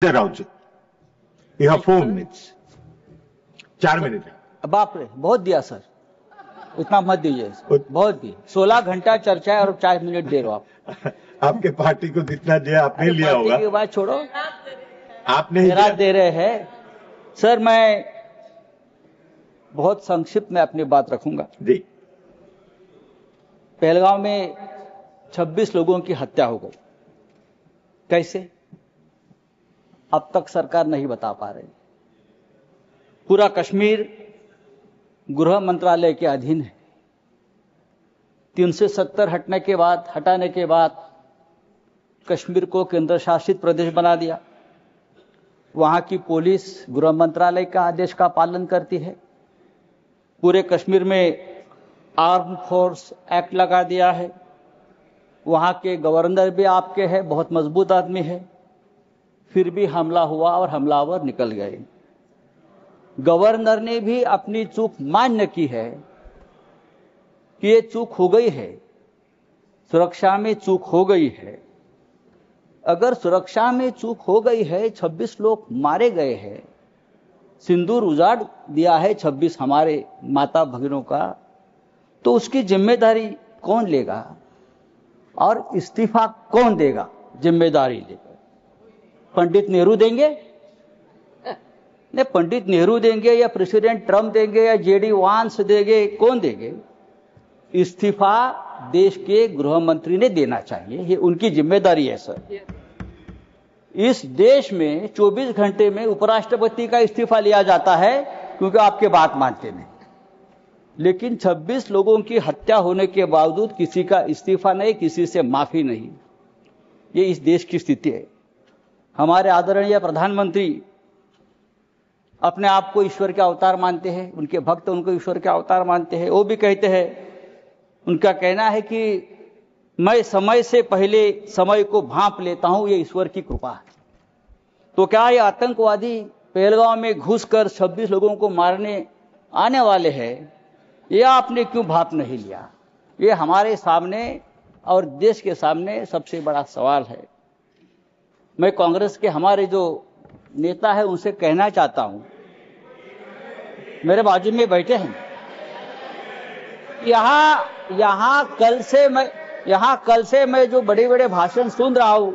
राउजी, you have 4 minutes. 4 minute. बाप रे, बहुत दिया सर, उतना मत दीजिए, बहुत दिए। 16 घंटा चर्चा है और 4 मिनट दे रहे हो आप। आपके पार्टी को जितना दिया आपने लिया होगा। पार्टी की बात छोड़ो, आपने मेरा दे रहे हैं सर। मैं बहुत संक्षिप्त में अपनी बात रखूंगा जी। पहलगांव में 26 लोगों की हत्या हो गई, कैसे अब तक सरकार नहीं बता पा रही। पूरा कश्मीर गृह मंत्रालय के अधीन है। 370 हटाने के बाद कश्मीर को केंद्र शासित प्रदेश बना दिया। वहां की पुलिस गृह मंत्रालय का आदेश का पालन करती है। पूरे कश्मीर में आर्म फोर्स एक्ट लगा दिया है। वहां के गवर्नर भी आपके हैं, बहुत मजबूत आदमी है। फिर भी हमला हुआ और हमलावर निकल गए। गवर्नर ने भी अपनी चूक मान्य की है कि ये चूक हो गई है, सुरक्षा में चूक हो गई है। अगर सुरक्षा में चूक हो गई है, 26 लोग मारे गए हैं, सिंदूर उजाड़ दिया है 26 हमारे माता भगिनों का, तो उसकी जिम्मेदारी कौन लेगा और इस्तीफा कौन देगा? जिम्मेदारी लेगा पंडित नेहरू देंगे? नहीं, पंडित नेहरू देंगे या प्रेसिडेंट ट्रंप देंगे या जेडी वांस देंगे? कौन देंगे? इस्तीफा देश के गृह मंत्री ने देना चाहिए, ये उनकी जिम्मेदारी है सर। इस देश में 24 घंटे में उपराष्ट्रपति का इस्तीफा लिया जाता है क्योंकि आपके बात मानते नहीं। लेकिन 26 लोगों की हत्या होने के बावजूद किसी का इस्तीफा नहीं, किसी से माफी नहीं। ये इस देश की स्थिति है। हमारे आदरणीय प्रधानमंत्री अपने आप को ईश्वर के अवतार मानते हैं, उनके भक्त उनको ईश्वर के अवतार मानते हैं। वो भी कहते हैं, उनका कहना है कि मैं समय से पहले समय को भांप लेता हूं, ये ईश्वर की कृपा है। तो क्या ये आतंकवादी पहलगांव में घुसकर 26 लोगों को मारने आने वाले हैं? ये आपने क्यों भाप नहीं लिया? ये हमारे सामने और देश के सामने सबसे बड़ा सवाल है। मैं कांग्रेस के हमारे जो नेता है उनसे कहना चाहता हूं, मेरे बाजू में बैठे हैं, यहां कल से मैं जो बड़े बड़े भाषण सुन रहा हूं,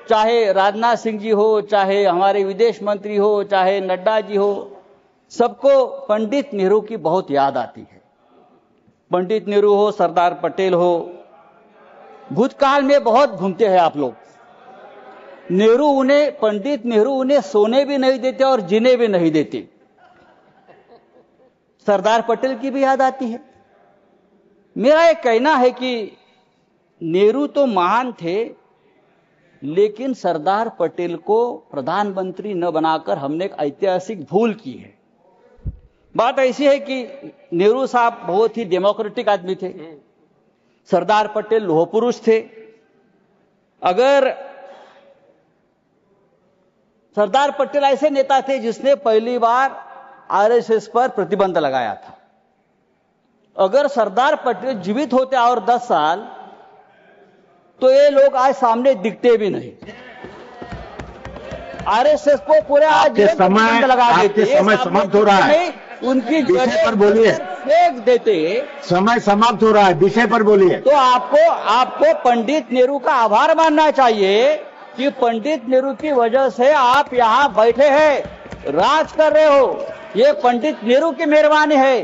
चाहे राजनाथ सिंह जी हो, चाहे हमारे विदेश मंत्री हो, चाहे नड्डा जी हो, सबको पंडित नेहरू की बहुत याद आती है। पंडित नेहरू हो, सरदार पटेल हो, भूतकाल में बहुत घूमते हैं आप लोग। पंडित नेहरू उन्हें सोने भी नहीं देते और जीने भी नहीं देते। सरदार पटेल की भी याद आती है। मेरा एक कहना है कि नेहरू तो महान थे, लेकिन सरदार पटेल को प्रधानमंत्री न बनाकर हमने एक ऐतिहासिक भूल की है। बात ऐसी है कि नेहरू साहब बहुत ही डेमोक्रेटिक आदमी थे, सरदार पटेल लोह पुरुष थे। अगर सरदार पटेल ऐसे नेता थे जिसने पहली बार आरएसएस पर प्रतिबंध लगाया था। अगर सरदार पटेल जीवित होते और 10 साल, तो ये लोग आज सामने दिखते भी नहीं। आरएसएस को पूरे आज प्रतिबंध लगा देते। समय समाप्त हो रहा है, उनकी विषय पर बोलिए। फेंक देते। समय समाप्त हो रहा है, विषय पर बोलिए। तो आपको पंडित नेहरू का आभार मानना चाहिए कि पंडित नेहरू की वजह से आप यहां बैठे हैं, राज कर रहे हो। ये पंडित नेहरू की मेहरबानी है।